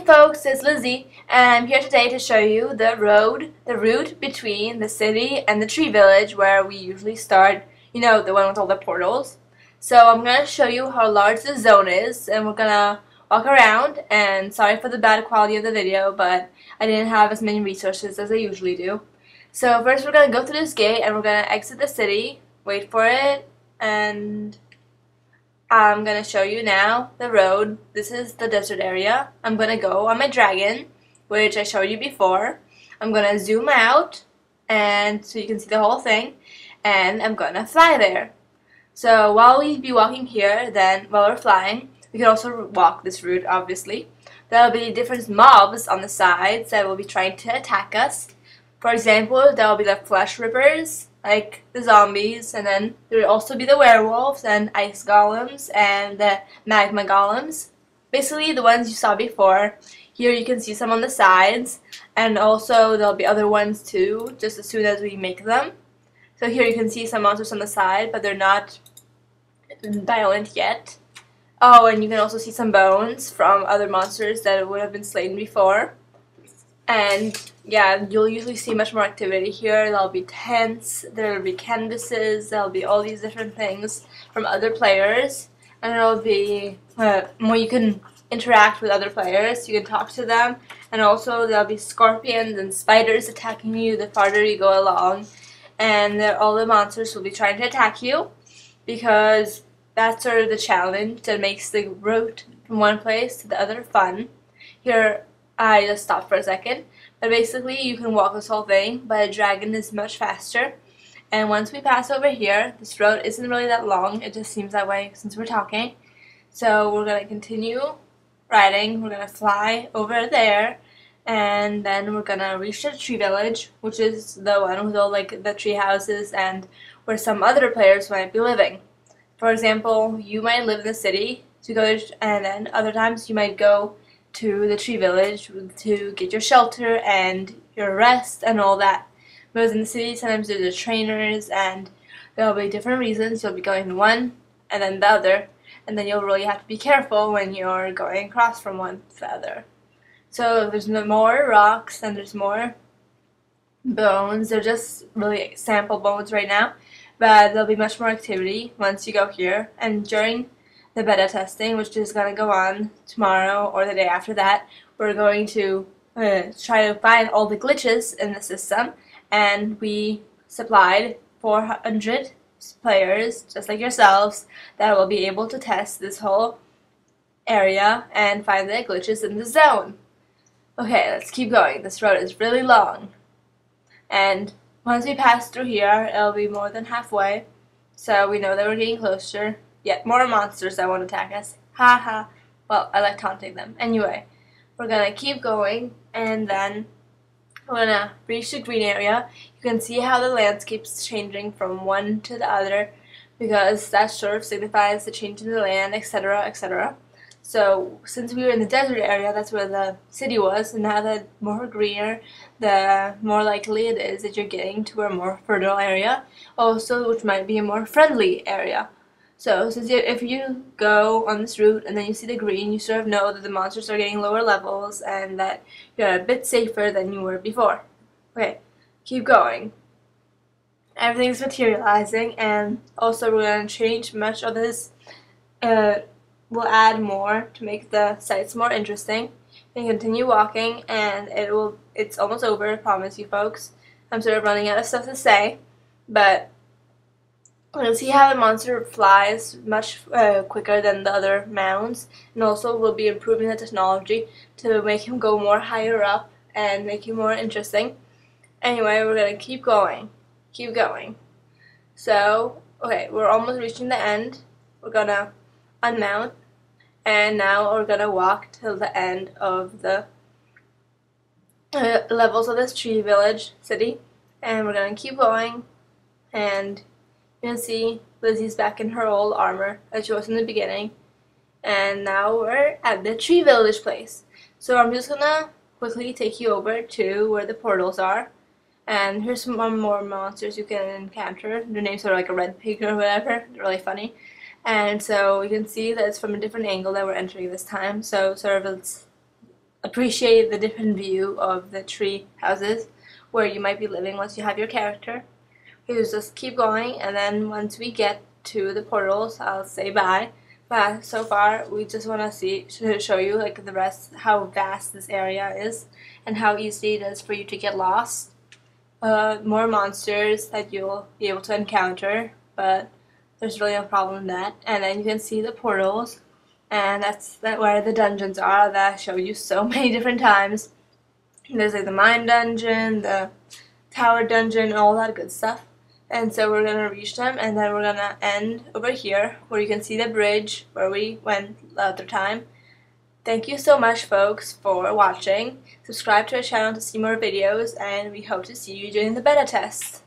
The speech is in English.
folks, it's Lizzie, and I'm here today to show you the route between the city and the tree village where we usually start, you know, the one with all the portals. So I'm going to show you how large the zone is, and we're going to walk around, and sorry for the bad quality of the video, but I didn't have as many resources as I usually do. So first we're going to go through this gate, and we're going to exit the city, wait for it, and I'm going to show you now the road. This is the desert area. I'm going to go on my dragon, which I showed you before. I'm going to zoom out and so you can see the whole thing, and I'm going to fly there. So while we be walking here, then while we're flying, we can also walk this route, obviously. There will be different mobs on the sides that will be trying to attack us. For example, there will be the flesh rippers, like the zombies, and then there will also be the werewolves and ice golems and the magma golems. Basically the ones you saw before. Here you can see some on the sides, and also there'll be other ones too, just as soon as we make them. So here you can see some monsters on the side, but they're not violent yet. Oh, and you can also see some bones from other monsters that would have been slain before. And yeah, you'll usually see much more activity here. There'll be tents, there'll be canvases, there'll be all these different things from other players, and there'll be more you can interact with other players, you can talk to them, and also there'll be scorpions and spiders attacking you the farther you go along, and all the monsters will be trying to attack you, because that's sort of the challenge that makes the route from one place to the other fun. Here I just stopped for a second, but basically you can walk this whole thing, but a dragon is much faster. And once we pass over here, this road isn't really that long, it just seems that way since we're talking. So we're going to continue riding, we're going to fly over there, and then we're going to reach the tree village, which is the one with all like the tree houses and where some other players might be living. For example, you might live in the city to go, and then other times you might go to the tree village to get your shelter and your rest and all that. Whereas in the city, sometimes there's the trainers, and there'll be different reasons. You'll be going one and then the other, and then you'll really have to be careful when you're going across from one to the other. So there's no more rocks and there's more bones. They're just really sample bones right now, but there'll be much more activity once you go here. And during the beta testing, which is going to go on tomorrow or the day after that, we're going to try to find all the glitches in the system, and we supplied 400 players, just like yourselves, that will be able to test this whole area and find the glitches in the zone. Okay, let's keep going. This road is really long, and once we pass through here, it'll be more than halfway, so we know that we're getting closer. Yet more monsters that won't attack us. Ha ha. Well, I like taunting them. Anyway, we're gonna keep going, and then we're gonna reach the green area. You can see how the landscape's changing from one to the other, because that sort of signifies the change in the land, etc., etc. So since we were in the desert area, that's where the city was, and now the more greener, the more likely it is that you're getting to a more fertile area, also which might be a more friendly area. So since if you go on this route and then you see the green, you sort of know that the monsters are getting lower levels and that you're a bit safer than you were before. Okay, keep going. Everything's materializing, and also we're going to change much of this. We'll add more to make the sites more interesting. And continue walking, and it's almost over, I promise you folks. I'm sort of running out of stuff to say, but you'll see how the monster flies much quicker than the other mounds, and also we'll be improving the technology to make him go more higher up and make him more interesting. Anyway, we're going to keep going. Keep going. So, okay, we're almost reaching the end. We're going to unmount, and now we're going to walk till the end of the levels of this tree village city, and we're going to keep going, and you can see Lizzie's back in her old armor that she was in the beginning. And now we're at the tree village place. So I'm just gonna quickly take you over to where the portals are. And here's some more monsters you can encounter. Their names are like a red pig or whatever. They're really funny. And so you can see that it's from a different angle that we're entering this time. So sort of it's appreciate the different view of the tree houses where you might be living once you have your character. We just keep going, and then once we get to the portals, I'll say bye. But so far, we just want to show you like the rest, how vast this area is, and how easy it is for you to get lost. More monsters that you'll be able to encounter, but there's really no problem in that. And then you can see the portals, and that's where the dungeons are that I showed you so many different times. There's like the mine dungeon, the tower dungeon, all that good stuff. And so we're gonna reach them, and then we're gonna end over here where you can see the bridge where we went the other time. Thank you so much, folks, for watching. Subscribe to our channel to see more videos, and we hope to see you during the beta test.